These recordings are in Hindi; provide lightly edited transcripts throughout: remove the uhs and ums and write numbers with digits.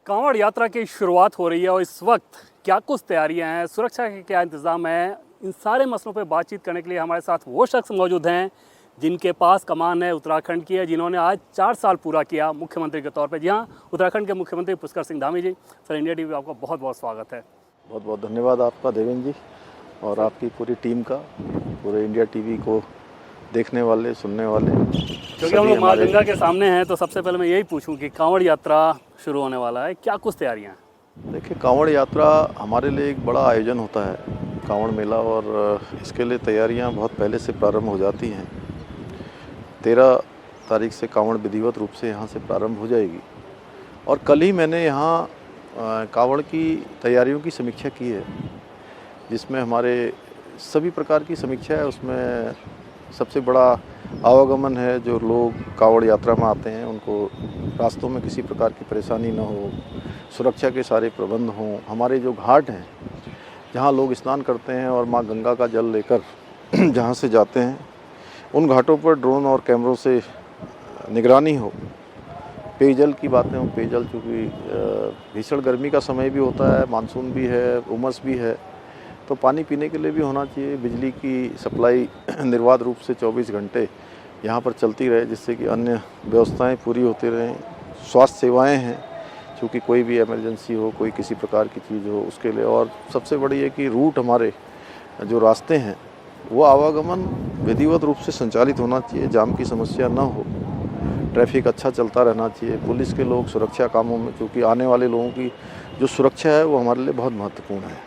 कांवड़ यात्रा की शुरुआत हो रही है और इस वक्त क्या कुछ तैयारियां हैं, सुरक्षा के क्या इंतज़ाम है, इन सारे मसलों पर बातचीत करने के लिए हमारे साथ वो शख्स मौजूद हैं जिनके पास कमान है उत्तराखंड की है, जिन्होंने आज 4 साल पूरा किया मुख्यमंत्री के तौर पे। जी हाँ, उत्तराखंड के मुख्यमंत्री पुष्कर सिंह धामी जी। सर, इंडिया टीवी आपका बहुत बहुत स्वागत है। बहुत बहुत धन्यवाद आपका देवेंद्र जी और आपकी पूरी टीम का, पूरे इंडिया टीवी को देखने वाले सुनने वाले। क्योंकि हम लोग माँ गंगा के सामने हैं तो सबसे पहले मैं यही पूछूं कि कांवड़ यात्रा शुरू होने वाला है, क्या कुछ तैयारियां हैं? देखिए, कांवड़ यात्रा हमारे लिए एक बड़ा आयोजन होता है, कांवड़ मेला, और इसके लिए तैयारियां बहुत पहले से प्रारंभ हो जाती हैं। 13 तारीख से कांवड़ विधिवत रूप से यहाँ से प्रारंभ हो जाएगी और कल ही मैंने यहाँ कांवड़ की तैयारियों की समीक्षा की है, जिसमें हमारे सभी प्रकार की समीक्षा है। उसमें सबसे बड़ा आवागमन है, जो लोग कांवड़ यात्रा में आते हैं उनको रास्तों में किसी प्रकार की परेशानी न हो, सुरक्षा के सारे प्रबंध हों। हमारे जो घाट हैं जहाँ लोग स्नान करते हैं और माँ गंगा का जल लेकर जहाँ से जाते हैं, उन घाटों पर ड्रोन और कैमरों से निगरानी हो। पेयजल की बातें हों, पेयजल चूँकि भीषण गर्मी का समय भी होता है, मानसून भी है, उमस भी है, तो पानी पीने के लिए भी होना चाहिए। बिजली की सप्लाई निर्बाध रूप से 24 घंटे यहाँ पर चलती रहे, जिससे कि अन्य व्यवस्थाएं पूरी होती रहें। स्वास्थ्य सेवाएं हैं, चूँकि कोई भी इमरजेंसी हो, कोई किसी प्रकार की चीज़ हो उसके लिए। और सबसे बड़ी है कि रूट, हमारे जो रास्ते हैं वो आवागमन विधिवत रूप से संचालित होना चाहिए, जाम की समस्या न हो, ट्रैफिक अच्छा चलता रहना चाहिए। पुलिस के लोग सुरक्षा कामों में, चूँकि आने वाले लोगों की जो सुरक्षा है वो हमारे लिए बहुत महत्वपूर्ण है,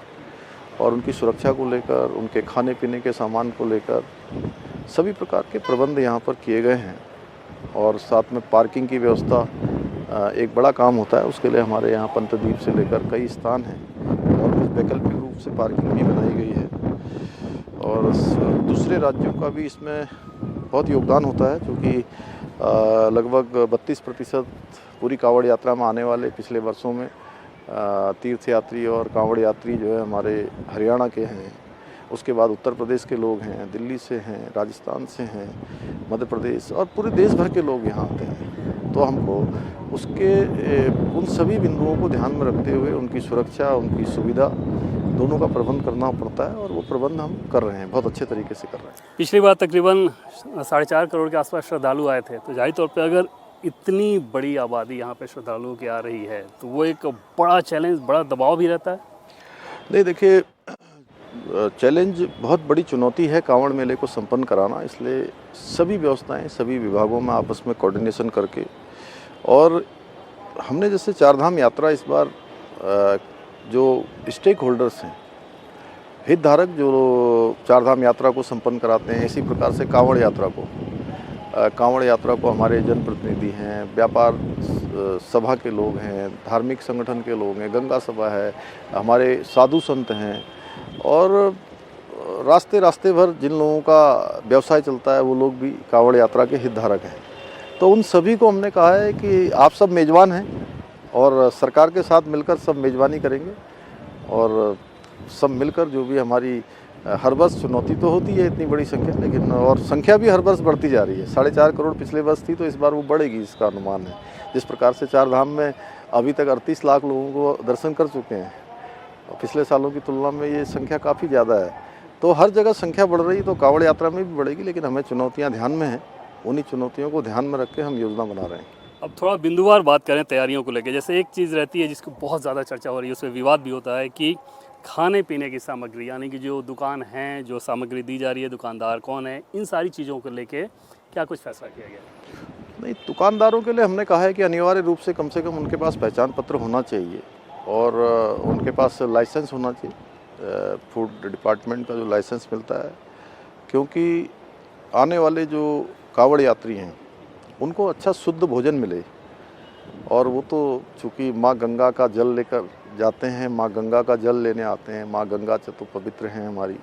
और उनकी सुरक्षा को लेकर, उनके खाने पीने के सामान को लेकर सभी प्रकार के प्रबंध यहाँ पर किए गए हैं। और साथ में पार्किंग की व्यवस्था एक बड़ा काम होता है, उसके लिए हमारे यहाँ पंतद्वीप से लेकर कई स्थान हैं और कुछ वैकल्पिक रूप से पार्किंग भी बनाई गई है। और दूसरे राज्यों का भी इसमें बहुत योगदान होता है, क्योंकि लगभग 32% पूरी कांवड़ यात्रा में आने वाले पिछले वर्षों में तीर्थ यात्री और कांवड़ यात्री जो है हमारे हरियाणा के हैं, उसके बाद उत्तर प्रदेश के लोग हैं, दिल्ली से हैं, राजस्थान से हैं, मध्य प्रदेश, और पूरे देश भर के लोग यहाँ आते हैं। तो हमको उसके उन सभी बिंदुओं को ध्यान में रखते हुए उनकी सुरक्षा, उनकी सुविधा दोनों का प्रबंध करना पड़ता है, और वो प्रबंध हम कर रहे हैं, बहुत अच्छे तरीके से कर रहे हैं। पिछली बार तकरीबन 4.5 करोड़ के आसपास श्रद्धालु आए थे, तो जाहिर तौर पे अगर इतनी बड़ी आबादी यहाँ पे श्रद्धालुओं की आ रही है तो वो एक बड़ा चैलेंज, बड़ा दबाव भी रहता है। नहीं, देखिए, चैलेंज, बहुत बड़ी चुनौती है कांवड़ मेले को संपन्न कराना, इसलिए सभी व्यवस्थाएं सभी विभागों में आपस में कोऑर्डिनेशन करके, और हमने जैसे चारधाम यात्रा इस बार जो स्टेक होल्डर्स हैं, हितधारक जो चारधाम यात्रा को संपन्न कराते हैं, इसी प्रकार से कांवड़ यात्रा को हमारे जनप्रतिनिधि हैं, व्यापार सभा के लोग हैं, धार्मिक संगठन के लोग हैं, गंगा सभा है, हमारे साधु संत हैं, और रास्ते रास्ते भर जिन लोगों का व्यवसाय चलता है वो लोग भी कांवड़ यात्रा के हितधारक हैं। तो उन सभी को हमने कहा है कि आप सब मेज़बान हैं और सरकार के साथ मिलकर सब मेज़बानी करेंगे, और सब मिलकर जो भी हमारी हर वर्ष चुनौती तो होती है इतनी बड़ी संख्या, लेकिन और संख्या भी हर वर्ष बढ़ती जा रही है। 4.5 करोड़ पिछले वर्ष थी, तो इस बार वो बढ़ेगी, इसका अनुमान है। जिस प्रकार से चार धाम में अभी तक 38 लाख लोगों को दर्शन कर चुके हैं, और पिछले सालों की तुलना में ये संख्या काफ़ी ज़्यादा है। तो हर जगह संख्या बढ़ रही, तो कांवड़ यात्रा में भी बढ़ेगी, लेकिन हमें चुनौतियाँ ध्यान में हैं, उन्हीं चुनौतियों को ध्यान में रख के हम योजना बना रहे हैं। अब थोड़ा बिंदुवार बात करें तैयारियों को लेकर, जैसे एक चीज़ रहती है जिसकी बहुत ज़्यादा चर्चा हो रही है, उसमें विवाद भी होता है कि खाने पीने की सामग्री, यानी कि जो दुकान हैं, जो सामग्री दी जा रही है, दुकानदार कौन है, इन सारी चीज़ों को लेके क्या कुछ फैसला किया गया? नहीं, दुकानदारों के लिए हमने कहा है कि अनिवार्य रूप से कम उनके पास पहचान पत्र होना चाहिए, और उनके पास लाइसेंस होना चाहिए, फूड डिपार्टमेंट का जो लाइसेंस मिलता है, क्योंकि आने वाले जो कांवड़ यात्री हैं उनको अच्छा शुद्ध भोजन मिले। और वो तो चूँकि माँ गंगा का जल लेकर जाते हैं, माँ गंगा का जल लेने आते हैं, माँ गंगा तो पवित्र हैं, हमारी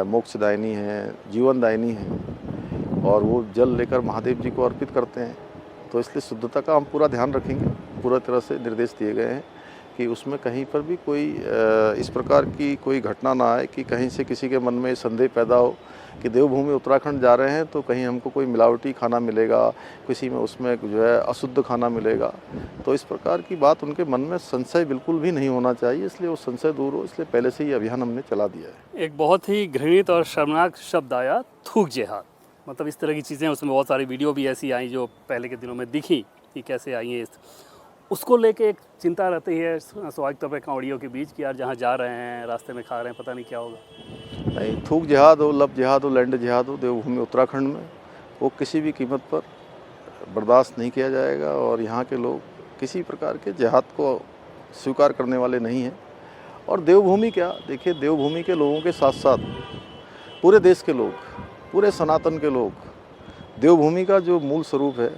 मोक्षदायिनी हैं, जीवनदायिनी हैं, और वो जल लेकर महादेव जी को अर्पित करते हैं। तो इसलिए शुद्धता का हम पूरा ध्यान रखेंगे। पूरा तरह से निर्देश दिए गए हैं कि उसमें कहीं पर भी कोई इस प्रकार की कोई घटना ना आए कि कहीं से किसी के मन में संदेह पैदा हो कि देवभूमि उत्तराखंड जा रहे हैं तो कहीं हमको कोई मिलावटी खाना मिलेगा, किसी में उसमें जो है अशुद्ध खाना मिलेगा। तो इस प्रकार की बात उनके मन में संशय बिल्कुल भी नहीं होना चाहिए, इसलिए वो संशय दूर हो, इसलिए पहले से ही अभियान हमने चला दिया है। एक बहुत ही घृणित और शर्मनाक शब्द आया, थूक जिहाद। मतलब इस तरह की चीज़ें, उसमें बहुत सारी वीडियो भी ऐसी आई जो पहले के दिनों में दिखी कि कैसे आई हैं। उसको लेके एक चिंता रहती है स्वाभाविक तौर पर कांवड़ियों के बीच कि यार जहाँ जा रहे हैं रास्ते में खा रहे हैं, पता नहीं क्या होगा। नहीं, थूक जिहाद हो, लब जिहाद हो, लैंड जिहाद हो देवभूमि उत्तराखंड में, वो किसी भी कीमत पर बर्दाश्त नहीं किया जाएगा। और यहाँ के लोग किसी प्रकार के जिहाद को स्वीकार करने वाले नहीं हैं। और देवभूमि क्या, देखिए देवभूमि के लोगों के साथ साथ पूरे देश के लोग, पूरे सनातन के लोग, देवभूमि का जो मूल स्वरूप है,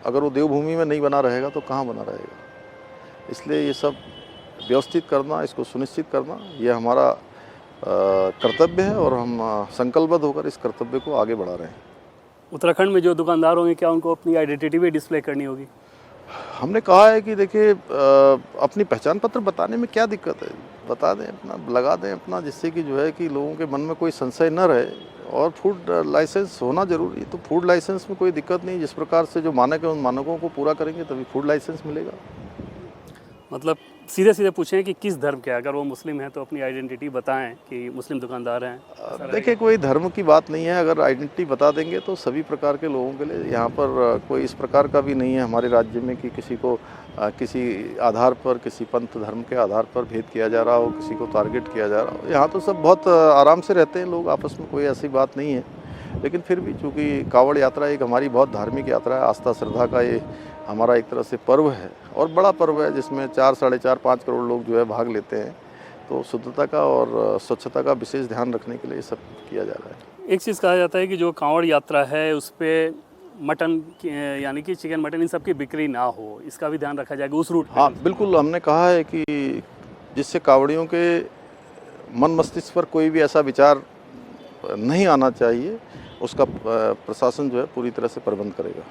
अगर वो देवभूमि में नहीं बना रहेगा तो कहाँ बना रहेगा। इसलिए ये सब व्यवस्थित करना, इसको सुनिश्चित करना, ये हमारा कर्तव्य है और हम संकल्पबद्ध होकर इस कर्तव्य को आगे बढ़ा रहे हैं। उत्तराखंड में जो दुकानदार होंगे, क्या उनको अपनी आइडेंटिटी भी डिस्प्ले करनी होगी? हमने कहा है कि देखिए अपनी पहचान पत्र बताने में क्या दिक्कत है, बता दें अपना, लगा दें अपना, जिससे कि जो है कि लोगों के मन में कोई संशय न रहे। और फूड लाइसेंस होना ज़रूरी है, तो फूड लाइसेंस में कोई दिक्कत नहीं। जिस प्रकार से जो मानक है उन मानकों को पूरा करेंगे तभी फूड लाइसेंस मिलेगा। मतलब सीधे सीधे पूछें कि किस धर्म के, अगर वो मुस्लिम हैं तो अपनी आइडेंटिटी बताएं कि मुस्लिम दुकानदार हैं। देखिए कोई धर्म की बात नहीं है, अगर आइडेंटिटी बता देंगे तो सभी प्रकार के लोगों के लिए, यहाँ पर कोई इस प्रकार का भी नहीं है हमारे राज्य में कि किसी को किसी आधार पर, किसी पंथ धर्म के आधार पर भेद किया जा रहा हो, किसी को टारगेट किया जा रहा हो। यहाँ तो सब बहुत आराम से रहते हैं लोग आपस में, कोई ऐसी बात नहीं है। लेकिन फिर भी चूँकि कांवड़ यात्रा एक हमारी बहुत धार्मिक यात्रा है, आस्था श्रद्धा का ये हमारा एक तरह से पर्व है और बड़ा पर्व है, जिसमें 4, साढ़े 4, 5 करोड़ लोग जो है भाग लेते हैं। तो शुद्धता का और स्वच्छता का विशेष ध्यान रखने के लिए ये सब किया जा रहा है। एक चीज़ कहा जाता है कि जो कांवड़ यात्रा है उस पर मटन यानी कि चिकन मटन इन सब की बिक्री ना हो, इसका भी ध्यान रखा जाएगा उस रूट पे। हाँ बिल्कुल, हमने कहा है कि जिससे कांवड़ियों के मन मस्तिष्क पर कोई भी ऐसा विचार नहीं आना चाहिए, उसका प्रशासन जो है पूरी तरह से प्रबंध करेगा।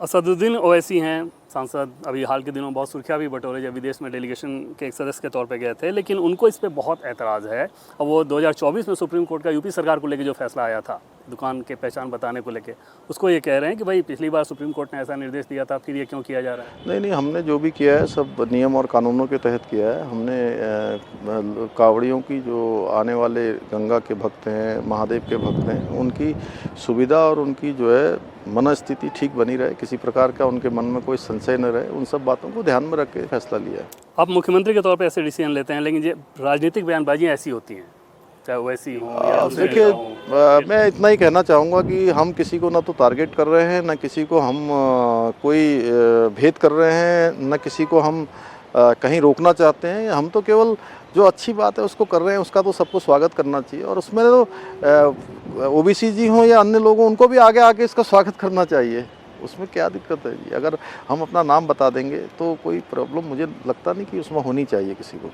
असदुद्दीन ओवैसी हैं सांसद, अभी हाल के दिनों में बहुत सुर्खियाँ भी बटोरे जब विदेश में डेलीगेशन के एक सदस्य के तौर पे गए थे, लेकिन उनको इस पे बहुत एतराज़ है। और वो 2024 में सुप्रीम कोर्ट का यूपी सरकार को लेकर जो फैसला आया था दुकान के पहचान बताने को लेकर, उसको ये कह रहे हैं कि भाई पिछली बार सुप्रीम कोर्ट ने ऐसा निर्देश दिया था, फिर ये क्यों किया जा रहा है? नहीं, हमने जो भी किया है सब नियम और कानूनों के तहत किया है। हमने कांवड़ियों की जो आने वाले गंगा के भक्त हैं, महादेव के भक्त हैं, उनकी सुविधा और उनकी जो है मनस्थिति ठीक बनी रहे, किसी प्रकार का उनके मन में कोई संशय न रहे, उन सब बातों को ध्यान में रख के फैसला लिया है। आप मुख्यमंत्री के तौर पे ऐसे डिसीजन लेते हैं, लेकिन ये राजनीतिक बयानबाजियाँ ऐसी होती हैं, चाहे वैसी हो या दूसरे देखिए नेता हों। मैं इतना ही कहना चाहूँगा कि हम किसी को ना तो टारगेट कर रहे हैं, ना किसी को हम कोई भेद कर रहे हैं, ना किसी को हम कहीं रोकना चाहते हैं। हम तो केवल जो अच्छी बात है उसको कर रहे हैं, उसका तो सबको स्वागत करना चाहिए। और उसमें तो ओबीसी जी हों या अन्य लोगों, उनको भी आगे आके इसका स्वागत करना चाहिए। उसमें क्या दिक्कत है जी? अगर हम अपना नाम बता देंगे तो कोई प्रॉब्लम मुझे लगता नहीं कि उसमें होनी चाहिए किसी को।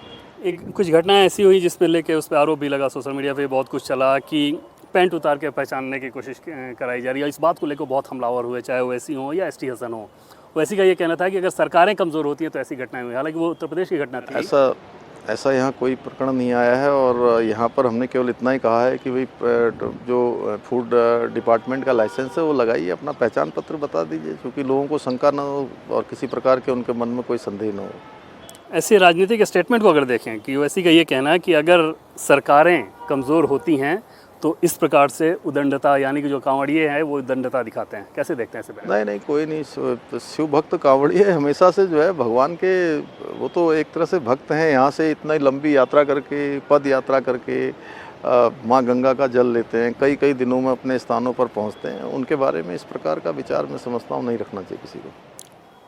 एक कुछ घटनाएं ऐसी हुई जिसमें लेके उस पर आरोप भी लगा, सोशल मीडिया पे बहुत कुछ चला कि पैंट उतार के पहचानने की कोशिश कराई जा रही है। इस बात को लेकर बहुत हमलावर हुए, चाहे ओवैसी हो या एसटी हसन हो। ओवैसी का ये कहना था कि अगर सरकारें कमज़ोर होती हैं तो ऐसी घटनाएं हुई, हालांकि वो उत्तर प्रदेश की घटना थी। ऐसा यहाँ कोई प्रकरण नहीं आया है। और यहाँ पर हमने केवल इतना ही कहा है कि भाई जो फूड डिपार्टमेंट का लाइसेंस है वो लगाइए, अपना पहचान पत्र बता दीजिए, क्योंकि लोगों को शंका न हो और किसी प्रकार के उनके मन में कोई संदेह न हो। ऐसे राजनीतिक स्टेटमेंट को अगर देखें कि ओवैसी का ये कहना है कि अगर सरकारें कमज़ोर होती हैं तो इस प्रकार से उदंडता, यानी कि जो कांवड़िए हैं वो उदंडता दिखाते हैं, कैसे देखते हैं इसे? नहीं, कोई नहीं। शिव भक्त कांवड़िए हमेशा से जो है भगवान के, वो तो एक तरह से भक्त हैं। यहाँ से इतना लंबी यात्रा करके, पद यात्रा करके माँ गंगा का जल लेते हैं, कई दिनों में अपने स्थानों पर पहुँचते हैं। उनके बारे में इस प्रकार का विचार मैं समझता हूँ नहीं रखना चाहिए किसी को।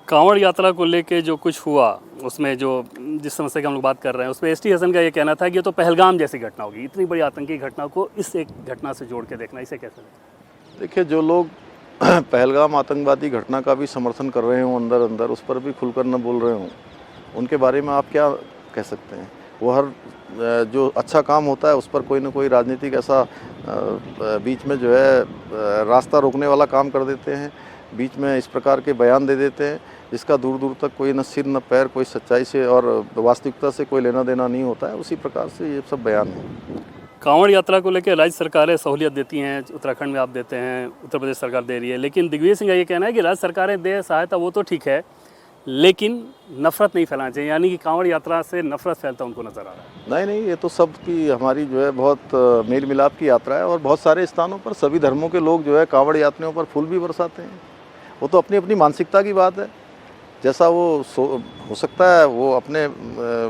कांवड़ यात्रा को लेके जो कुछ हुआ, उसमें जो जिस समस्या की हम लोग बात कर रहे हैं, उसमें एसटी हसन का ये कहना था कि ये तो पहलगाम जैसी घटना होगी। इतनी बड़ी आतंकी घटना को इस एक घटना से जोड़ के देखना, इसे कैसे? देखिए, जो लोग पहलगाम आतंकवादी घटना का भी समर्थन कर रहे हों अंदर, उस पर भी खुलकर न बोल रहे हों, उनके बारे में आप क्या कह सकते हैं? वो हर जो अच्छा काम होता है उस पर कोई ना कोई राजनीतिक ऐसा बीच में जो है रास्ता रोकने वाला काम कर देते हैं, बीच में इस प्रकार के बयान दे देते हैं जिसका दूर तक कोई न सिर न पैर, कोई सच्चाई से और वास्तविकता से कोई लेना देना नहीं होता है। उसी प्रकार से ये सब बयान है। कांवड़ यात्रा को लेकर राज्य सरकारें सहूलियत देती हैं, उत्तराखंड में आप देते हैं, उत्तर प्रदेश सरकार दे रही है, लेकिन दिग्विजय सिंह का ये कहना है कि राज्य सरकारें दे सहायता वो तो ठीक है, लेकिन नफरत नहीं फैलाना चाहिए, यानी कि कांवड़ यात्रा से नफरत फैलता उनको नजर आ रहा है। नहीं, ये तो सबकी हमारी जो है बहुत मेल मिलाप की यात्रा है और बहुत सारे स्थानों पर सभी धर्मों के लोग जो है कांवड़ यात्रियों पर फूल भी बरसाते हैं। वो तो अपनी अपनी मानसिकता की बात है, जैसा वो हो सकता है वो अपने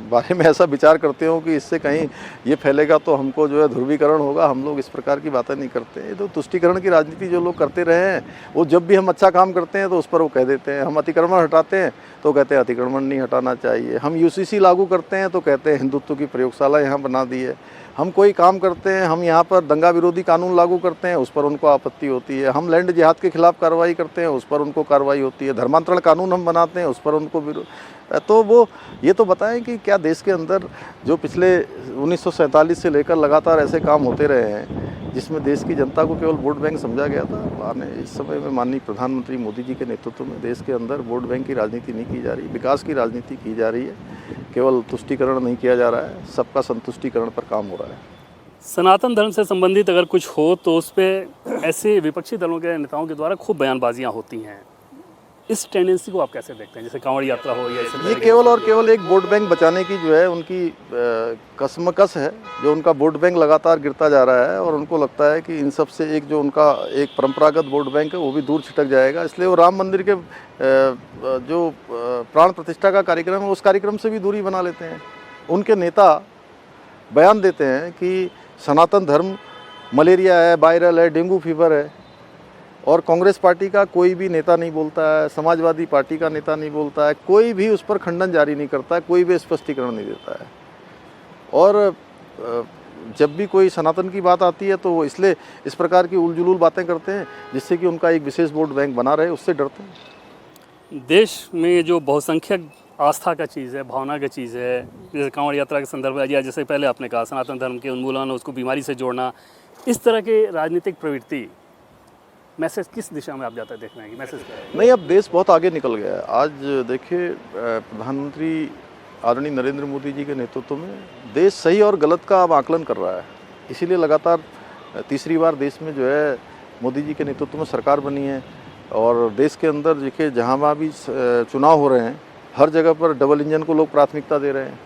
बारे में ऐसा विचार करते हो कि इससे कहीं ये फैलेगा तो हमको जो है ध्रुवीकरण होगा। हम लोग इस प्रकार की बातें नहीं करते। ये तो तुष्टीकरण की राजनीति जो लोग करते रहे हैं, वो जब भी हम अच्छा काम करते हैं तो उस पर वो कह देते हैं। हम अतिक्रमण हटाते हैं तो कहते हैं अतिक्रमण नहीं हटाना चाहिए। हम यूसीसी लागू करते हैं तो कहते हैं हिंदुत्व की प्रयोगशाला यहाँ बना दी है। हम कोई काम करते हैं, हम यहाँ पर दंगा विरोधी कानून लागू करते हैं, उस पर उनको आपत्ति होती है। हम लैंड जिहाद के खिलाफ कार्रवाई करते हैं, उस पर उनको कार्रवाई होती है। धर्मांतरण कानून हम बनाते हैं, उस पर उनको विरोध। तो वो ये तो बताएं कि क्या देश के अंदर जो पिछले 1947 से लेकर लगातार ऐसे काम होते रहे हैं जिसमें देश की जनता को केवल वोट बैंक समझा गया था। इस समय में माननीय प्रधानमंत्री मोदी जी के नेतृत्व में देश के अंदर वोट बैंक की राजनीति नहीं की जा रही, विकास की राजनीति की जा रही है। केवल तुष्टीकरण नहीं किया जा रहा है, सबका संतुष्टीकरण पर काम हो रहा है। सनातन धर्म से संबंधित अगर कुछ हो तो उस पर ऐसे विपक्षी दलों के नेताओं के द्वारा खूब बयानबाजियां होती हैं। इस टेंडेंसी को आप कैसे देखते हैं, जैसे कांवड़ यात्रा हो या ये केवल और केवल एक वोट बैंक बचाने की जो है उनकी कसमकस है, जो उनका वोट बैंक लगातार गिरता जा रहा है और उनको लगता है कि इन सब से एक जो उनका एक परंपरागत वोट बैंक है वो भी दूर छिटक जाएगा। इसलिए वो राम मंदिर के जो प्राण प्रतिष्ठा का कार्यक्रम है उस कार्यक्रम से भी दूरी बना लेते हैं। उनके नेता बयान देते हैं कि सनातन धर्म मलेरिया है, वायरल है, डेंगू फीवर है, और कांग्रेस पार्टी का कोई भी नेता नहीं बोलता है, समाजवादी पार्टी का नेता नहीं बोलता है, कोई भी उस पर खंडन जारी नहीं करता है, कोई भी स्पष्टीकरण नहीं देता है। और जब भी कोई सनातन की बात आती है तो वो इसलिए इस प्रकार की उलझुल बातें करते हैं जिससे कि उनका एक विशेष वोट बैंक बना रहे, उससे डरते हैं। देश में जो बहुसंख्यक आस्था का चीज़ है, भावना का चीज़ है, जैसे कांवड़ यात्रा के संदर्भ में या जैसे पहले आपने कहा सनातन धर्म के उन्मूलन, उसको बीमारी से जोड़ना, इस तरह के राजनीतिक प्रवृत्ति मैसेज किस दिशा में आप जाते हैं देखना है कि मैसेज क्या है? नहीं, अब देश बहुत आगे निकल गया है। आज देखिए प्रधानमंत्री आदरणीय नरेंद्र मोदी जी के नेतृत्व में देश सही और गलत का अब आकलन कर रहा है। इसीलिए लगातार तीसरी बार देश में जो है मोदी जी के नेतृत्व में सरकार बनी है और देश के अंदर देखिए जहाँ भी चुनाव हो रहे हैं हर जगह पर डबल इंजन को लोग प्राथमिकता दे रहे हैं।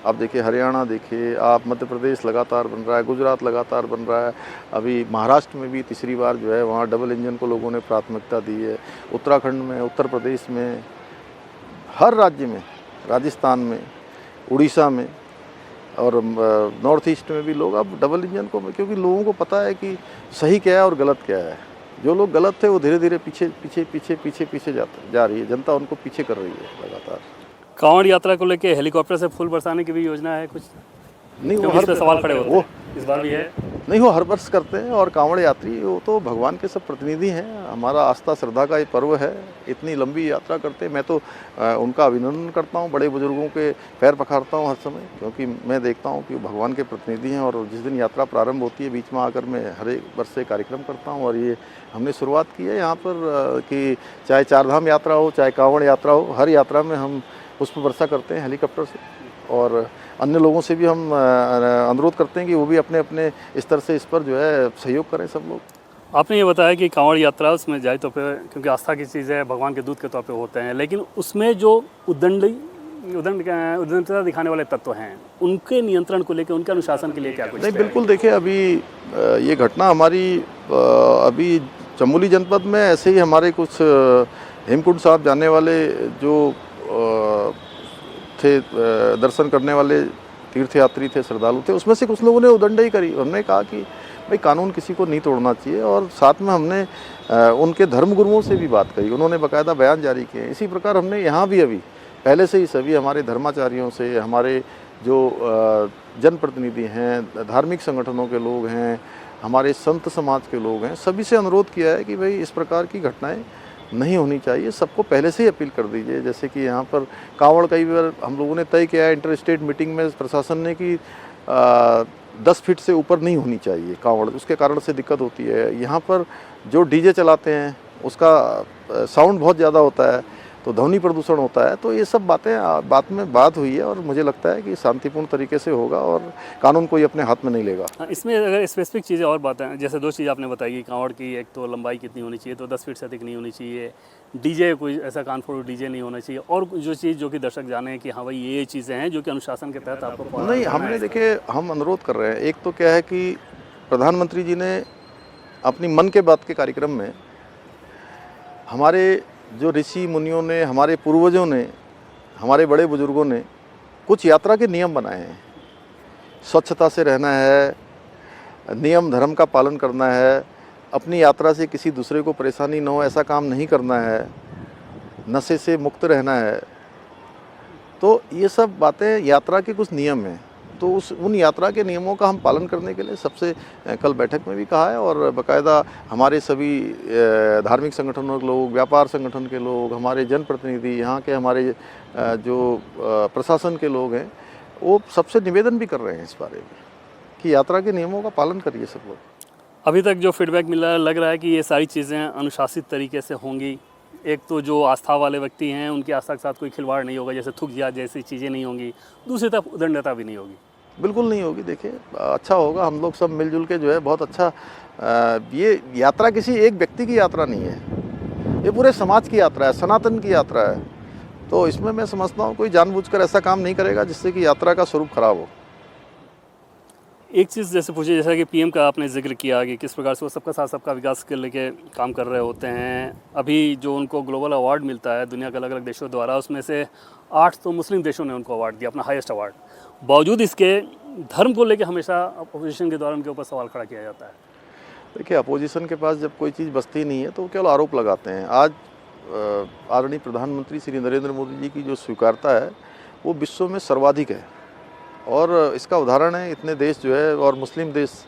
आप देखिए हरियाणा देखिए, आप मध्य प्रदेश लगातार बन रहा है, गुजरात लगातार बन रहा है, अभी महाराष्ट्र में भी तीसरी बार जो है वहाँ डबल इंजन को लोगों ने प्राथमिकता दी है। उत्तराखंड में, उत्तर प्रदेश में, हर राज्य में, राजस्थान में, उड़ीसा में और नॉर्थ ईस्ट में भी लोग अब डबल इंजन को, क्योंकि लोगों को पता है कि सही क्या है और गलत क्या है। जो लोग गलत थे वो धीरे धीरे पीछे जा रही है, जनता उनको पीछे कर रही है लगातार। कांवड़ यात्रा को लेकर हेलीकॉप्टर से फूल बरसाने की भी योजना है कुछ? नहीं, वो हर सवाल खड़े होते हैं, इस बार भी है? नहीं, वो हर वर्ष करते हैं और कांवड़ यात्री वो तो भगवान के सब प्रतिनिधि हैं। हमारा आस्था श्रद्धा का ये पर्व है, इतनी लंबी यात्रा करते हैं। मैं तो उनका अभिनंदन करता हूँ, बड़े बुजुर्गों के पैर पखारता हूँ हर समय, क्योंकि मैं देखता हूँ कि भगवान के प्रतिनिधि हैं। और जिस दिन यात्रा प्रारंभ होती है बीच में आकर मैं हर एक वर्ष से कार्यक्रम करता हूँ और ये हमने शुरुआत की है यहाँ पर कि चाहे चारधाम यात्रा हो, चाहे कांवड़ यात्रा हो, हर यात्रा में हम पुष्प वर्षा करते हैं हेलीकॉप्टर से। और अन्य लोगों से भी हम अनुरोध करते हैं कि वो भी अपने अपने स्तर से इस पर जो है सहयोग करें सब लोग। आपने ये बताया कि कांवड़ यात्रा उसमें जाए तो पे, क्योंकि आस्था की चीज़ है, भगवान के दूत के तौर पे होते हैं, लेकिन उसमें जो उद्दंडता दिखाने वाले तत्व हैं उनके नियंत्रण को लेकर, उनके अनुशासन के लिए क्या कुछ? नहीं, बिल्कुल देखिए, अभी ये घटना हमारी अभी चमोली जनपद में ऐसे ही हमारे कुछ हेमकुंड साहब जाने वाले जो थे, दर्शन करने वाले तीर्थयात्री थे, श्रद्धालु थे, उसमें से कुछ लोगों ने उदंडई करी। हमने कहा कि भाई कानून किसी को नहीं तोड़ना चाहिए और साथ में हमने उनके धर्मगुरुओं से भी बात करी, उन्होंने बाकायदा बयान जारी किए। इसी प्रकार हमने यहाँ भी अभी पहले से ही सभी हमारे धर्माचार्यों से, हमारे जो जनप्रतिनिधि हैं, धार्मिक संगठनों के लोग हैं, हमारे संत समाज के लोग हैं, सभी से अनुरोध किया है कि भाई इस प्रकार की घटनाएं नहीं होनी चाहिए। सबको पहले से ही अपील कर दीजिए। जैसे कि यहाँ पर कांवड़ कई बार हम लोगों ने तय किया है इंटर स्टेट मीटिंग में प्रशासन ने कि 10 फीट से ऊपर नहीं होनी चाहिए कांवड़, उसके कारण से दिक्कत होती है। यहाँ पर जो डीजे चलाते हैं उसका साउंड बहुत ज़्यादा होता है तो ध्वनि प्रदूषण होता है। तो ये सब बात हुई है और मुझे लगता है कि शांतिपूर्ण तरीके से होगा और कानून कोई अपने हाथ में नहीं लेगा। इसमें अगर स्पेसिफिक चीज़ें और बातें, जैसे 2 चीज़ आपने बताई कि कांवड़ की एक तो लंबाई कितनी होनी चाहिए, तो 10 फीट से अधिक नहीं होनी चाहिए, डीजे कोई ऐसा कानफोड़ डीजे नहीं होना चाहिए, और जो चीज़ जो कि दर्शक जाने कि हाँ भाई ये चीज़ें हैं जो कि अनुशासन के तहत आपको नहीं, हमने देखिए हम अनुरोध कर रहे हैं। एक तो क्या है कि प्रधानमंत्री जी ने अपनी मन के बात के कार्यक्रम में हमारे जो ऋषि मुनियों ने, हमारे पूर्वजों ने, हमारे बड़े बुजुर्गों ने कुछ यात्रा के नियम बनाए हैं। स्वच्छता से रहना है, नियम धर्म का पालन करना है, अपनी यात्रा से किसी दूसरे को परेशानी न हो ऐसा काम नहीं करना है, नशे से मुक्त रहना है। तो ये सब बातें यात्रा के कुछ नियम हैं। तो उन यात्रा के नियमों का हम पालन करने के लिए सबसे कल बैठक में भी कहा है, और बाकायदा हमारे सभी धार्मिक संगठनों के लोग, व्यापार संगठन के लोग, हमारे जनप्रतिनिधि, यहाँ के हमारे जो प्रशासन के लोग हैं, वो सबसे निवेदन भी कर रहे हैं इस बारे में कि यात्रा के नियमों का पालन करिए सब लोग। अभी तक जो फीडबैक मिल रहा है, लग रहा है कि ये सारी चीज़ें अनुशासित तरीके से होंगी। एक तो जो आस्था वाले व्यक्ति हैं उनकी आस्था के साथ कोई खिलवाड़ नहीं होगा, जैसे थुक जा जैसी चीज़ें नहीं होंगी। दूसरी तरफ उदंडता भी नहीं होगी। बिल्कुल नहीं होगी। देखिए अच्छा होगा, हम लोग सब मिलजुल के जो है बहुत अच्छा। ये यात्रा किसी एक व्यक्ति की यात्रा नहीं है, ये पूरे समाज की यात्रा है, सनातन की यात्रा है। तो इसमें मैं समझता हूँ कोई जानबूझकर ऐसा काम नहीं करेगा जिससे कि यात्रा का स्वरूप खराब हो। एक चीज़ जैसे पूछिए, जैसा कि पीएम का आपने जिक्र किया कि किस प्रकार से वो सबका साथ सबका विकास के लेके काम कर रहे होते हैं। अभी जो उनको ग्लोबल अवार्ड मिलता है दुनिया के अलग अलग देशों द्वारा, उसमें से 8 तो मुस्लिम देशों ने उनको अवार्ड दिया, अपना हाईएस्ट अवार्ड। बावजूद इसके धर्म को लेके हमेशा अपोजिशन के द्वारा उनके ऊपर सवाल खड़ा किया जाता है। देखिए अपोजिशन के पास जब कोई चीज़ बचती नहीं है तो वो केवल आरोप लगाते हैं। आज आदरणीय प्रधानमंत्री श्री नरेंद्र मोदी जी की जो स्वीकार्यता है वो विश्व में सर्वाधिक है, और इसका उदाहरण है इतने देश जो है, और मुस्लिम देश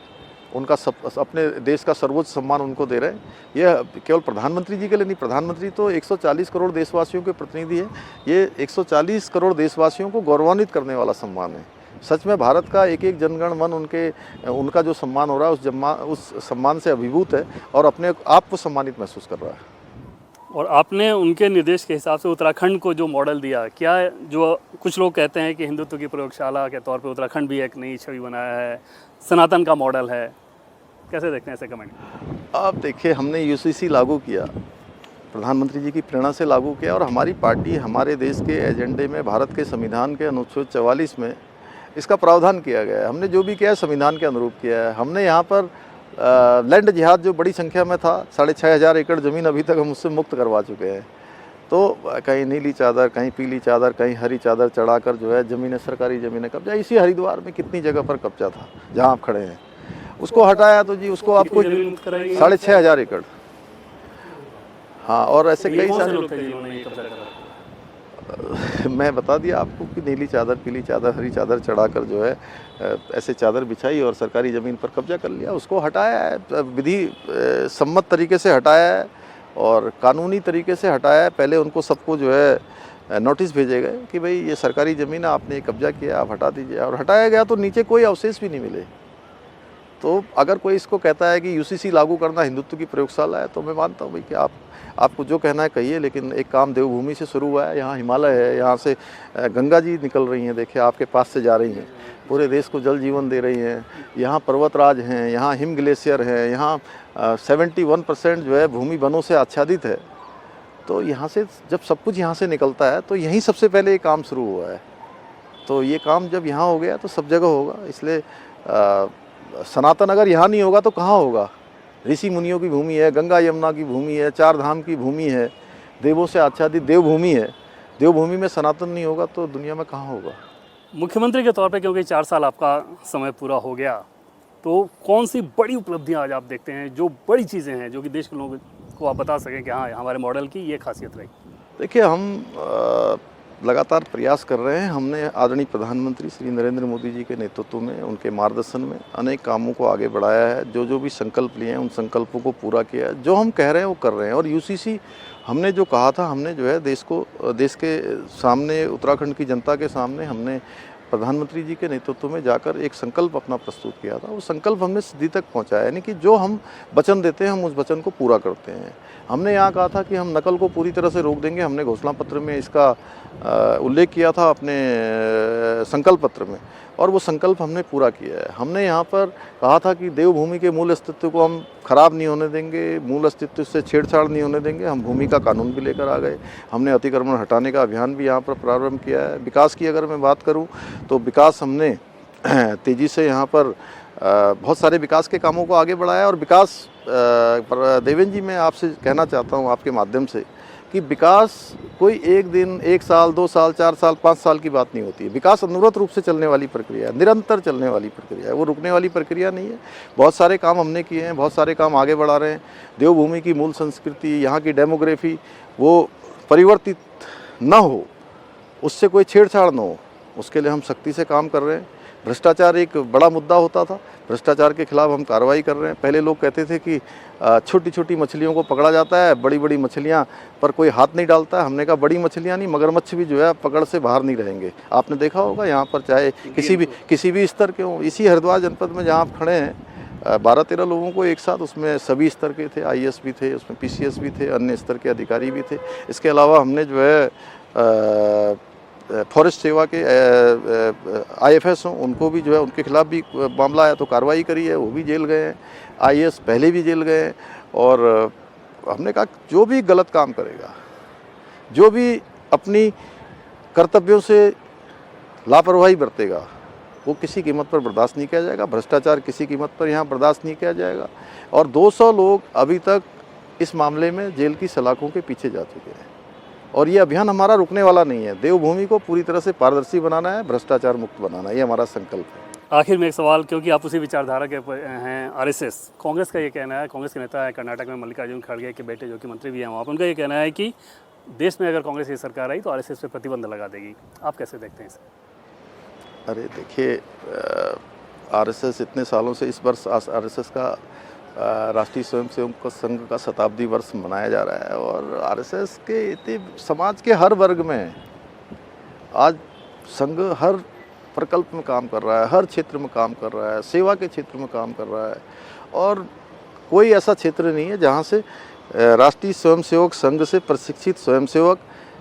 उनका अपने देश का सर्वोच्च सम्मान उनको दे रहे हैं। यह केवल प्रधानमंत्री जी के लिए नहीं, प्रधानमंत्री तो 140 करोड़ देशवासियों के प्रतिनिधि हैं। ये 140 करोड़ देशवासियों को गौरवान्वित करने वाला सम्मान है। सच में भारत का एक एक जनगण मन उनका जो सम्मान हो रहा है उस सम्मान से अभिभूत है और अपने आप को सम्मानित महसूस कर रहा है। और आपने उनके निर्देश के हिसाब से उत्तराखंड को जो मॉडल दिया, क्या जो कुछ लोग कहते हैं कि हिंदुत्व की प्रयोगशाला के तौर पे उत्तराखंड भी एक नई छवि बनाया है, सनातन का मॉडल है, कैसे देखते हैं ऐसे कमेंट? आप देखिए हमने यूसीसी लागू किया, प्रधानमंत्री जी की प्रेरणा से लागू किया, और हमारी पार्टी हमारे देश के एजेंडे में भारत के संविधान के अनुच्छेद 44 में इसका प्रावधान किया गया है। हमने जो भी किया है संविधान के अनुरूप किया है। हमने यहाँ पर लैंड जिहाद जो बड़ी संख्या में था, 6500 एकड़ ज़मीन अभी तक हम उससे मुक्त करवा चुके हैं। तो कहीं नीली चादर, कहीं पीली चादर, कहीं हरी चादर चढ़ाकर जो है ज़मीनें, सरकारी ज़मीनें कब्जा, इसी हरिद्वार में कितनी जगह पर कब्जा था जहाँ आप खड़े हैं, उसको हटाया तो जी उसको आपको 6500 एकड़। हाँ, और ऐसे कई सारे लोग थे जिन्होंने कब्जा करा। मैं बता दिया आपको कि नीली चादर, पीली चादर, हरी चादर चढ़ाकर जो है ऐसे चादर बिछाई और सरकारी ज़मीन पर कब्जा कर लिया। उसको हटाया है, विधि सम्मत तरीके से हटाया है और कानूनी तरीके से हटाया है। पहले उनको सबको जो है नोटिस भेजे गए कि भाई ये सरकारी ज़मीन है, आपने कब्जा किया, आप हटा दीजिए, और हटाया गया तो नीचे कोई अवशेष भी नहीं मिले। तो अगर कोई इसको कहता है कि यूसीसी लागू करना हिंदुत्व की प्रयोगशाला है, तो मैं मानता हूँ भाई कि आपको जो कहना है कहिए, लेकिन एक काम देवभूमि से शुरू हुआ है। यहाँ हिमालय है, यहाँ से गंगा जी निकल रही हैं, देखिए आपके पास से जा रही हैं, पूरे देश को जल जीवन दे रही हैं। यहाँ पर्वतराज हैं, यहाँ हिम ग्लेशियर है, यहाँ 71% जो है भूमि वनों से आच्छादित है। तो यहाँ से जब सब कुछ यहाँ से निकलता है तो यहीं सबसे पहले ये काम शुरू हुआ है। तो ये काम जब यहाँ हो गया तो सब जगह होगा। इसलिए सनातन अगर यहाँ नहीं होगा तो कहाँ होगा? ऋषि मुनियों की भूमि है, गंगा यमुना की भूमि है, 4 धाम की भूमि है, देवों से आच्छादित देवभूमि है। देवभूमि में सनातन नहीं होगा तो दुनिया में कहाँ होगा? मुख्यमंत्री के तौर पे क्योंकि 4 साल आपका समय पूरा हो गया, तो कौन सी बड़ी उपलब्धियां आज आप देखते हैं, जो बड़ी चीज़ें हैं जो कि देश के लोगों को आप बता सकें कि हाँ हमारे मॉडल की ये खासियत रही? देखिए हम लगातार प्रयास कर रहे हैं। हमने आदरणीय प्रधानमंत्री श्री नरेंद्र मोदी जी के नेतृत्व में, उनके मार्गदर्शन में अनेक कामों को आगे बढ़ाया है। जो भी संकल्प लिए हैं उन संकल्पों को पूरा किया है। जो हम कह रहे हैं वो कर रहे हैं। और यूसीसी हमने जो कहा था, हमने जो है देश के सामने, उत्तराखंड की जनता के सामने हमने प्रधानमंत्री जी के नेतृत्व में जाकर एक संकल्प अपना प्रस्तुत किया था। वो संकल्प हमने सिद्धि तक पहुंचाया, यानी कि जो हम वचन देते हैं हम उस वचन को पूरा करते हैं। हमने यहाँ कहा था कि हम नकल को पूरी तरह से रोक देंगे। हमने घोषणा पत्र में इसका उल्लेख किया था, अपने संकल्प पत्र में, और वो संकल्प हमने पूरा किया है। हमने यहाँ पर कहा था कि देवभूमि के मूल अस्तित्व को हम खराब नहीं होने देंगे, मूल अस्तित्व से छेड़छाड़ नहीं होने देंगे। हम भूमि का कानून भी लेकर आ गए। हमने अतिक्रमण हटाने का अभियान भी यहाँ पर प्रारंभ किया है। विकास की अगर मैं बात करूँ तो विकास हमने तेज़ी से यहाँ पर बहुत सारे विकास के कामों को आगे बढ़ाया। और विकास देवेंद्र जी, मैं आपसे कहना चाहता हूँ आपके माध्यम से कि विकास कोई एक दिन, एक साल, 2 साल, 4 साल, 5 साल की बात नहीं होती है। विकास अनवरत रूप से चलने वाली प्रक्रिया है, निरंतर चलने वाली प्रक्रिया है, वो रुकने वाली प्रक्रिया नहीं है। बहुत सारे काम हमने किए हैं, बहुत सारे काम आगे बढ़ा रहे हैं। देवभूमि की मूल संस्कृति, यहाँ की डेमोग्राफी, वो परिवर्तित ना हो, उससे कोई छेड़छाड़ ना हो, उसके लिए हम सख्ती से काम कर रहे हैं। भ्रष्टाचार एक बड़ा मुद्दा होता था, भ्रष्टाचार के खिलाफ हम कार्रवाई कर रहे हैं। पहले लोग कहते थे कि छोटी छोटी मछलियों को पकड़ा जाता है, बड़ी बड़ी मछलियां पर कोई हाथ नहीं डालता है। हमने कहा बड़ी मछलियां नहीं, मगरमच्छ भी जो है पकड़ से बाहर नहीं रहेंगे। आपने देखा होगा यहाँ पर चाहे किसी भी स्तर के हों, इसी हरिद्वार जनपद में जहाँ आप खड़े हैं 12-13 लोगों को एक साथ, उसमें सभी स्तर के थे, IAS भी थे, उसमें PCS भी थे, अन्य स्तर के अधिकारी भी थे। इसके अलावा हमने जो है फॉरेस्ट सेवा के IFS हों, उनको भी जो है उनके खिलाफ भी मामला आया तो कार्रवाई करी है, वो भी जेल गए हैं। IAS पहले भी जेल गए हैं। और हमने कहा जो भी गलत काम करेगा, जो भी अपनी कर्तव्यों से लापरवाही बरतेगा, वो किसी कीमत पर बर्दाश्त नहीं किया जाएगा। भ्रष्टाचार किसी कीमत पर यहाँ बर्दाश्त नहीं किया जाएगा। और 200 लोग अभी तक इस मामले में जेल की सलाखों के पीछे जा चुके हैं। और ये अभियान हमारा रुकने वाला नहीं है। देवभूमि को पूरी तरह से पारदर्शी बनाना है, भ्रष्टाचार मुक्त बनाना है, ये हमारा संकल्प है। आखिर में एक सवाल, क्योंकि आप उसी विचारधारा के हैं, RSS, कांग्रेस का ये कहना है, कांग्रेस के नेता है कर्नाटक में मल्लिकार्जुन खड़गे के बेटे जो कि मंत्री भी हैं वहाँ पर, उनका ये कहना है कि देश में अगर कांग्रेस की सरकार आई तो RSS पे प्रतिबंध लगा देगी। आप कैसे देखते हैं इसे? अरे देखिए, RSS इतने सालों से, इस वर्ष RSS का राष्ट्रीय स्वयंसेवक संघ का शताब्दी वर्ष मनाया जा रहा है। और RSS के इतने समाज के हर वर्ग में आज संघ हर प्रकल्प में काम कर रहा है, हर क्षेत्र में काम कर रहा है, सेवा के क्षेत्र में काम कर रहा है। और कोई ऐसा क्षेत्र नहीं है जहाँ से राष्ट्रीय स्वयंसेवक संघ से प्रशिक्षित स्वयंसेवक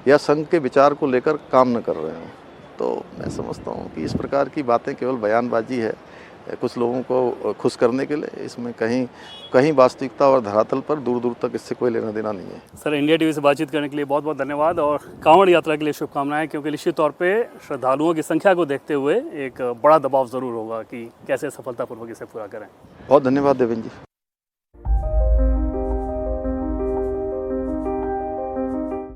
या संघ के विचार को लेकर काम न कर रहे हों। तो मैं समझता हूँ कि इस प्रकार की बातें केवल बयानबाजी है, कुछ लोगों को खुश करने के लिए। इसमें कहीं वास्तविकता और धरातल पर दूर दूर तक इससे कोई लेना देना नहीं है। सर, इंडिया TV से बातचीत करने के लिए बहुत बहुत धन्यवाद, और कांवड़ यात्रा के लिए शुभकामनाएं, क्योंकि निश्चित तौर पे श्रद्धालुओं की संख्या को देखते हुए एक बड़ा दबाव ज़रूर होगा कि कैसे सफलतापूर्वक इसे पूरा करें। बहुत धन्यवाद देवेंद्र जी।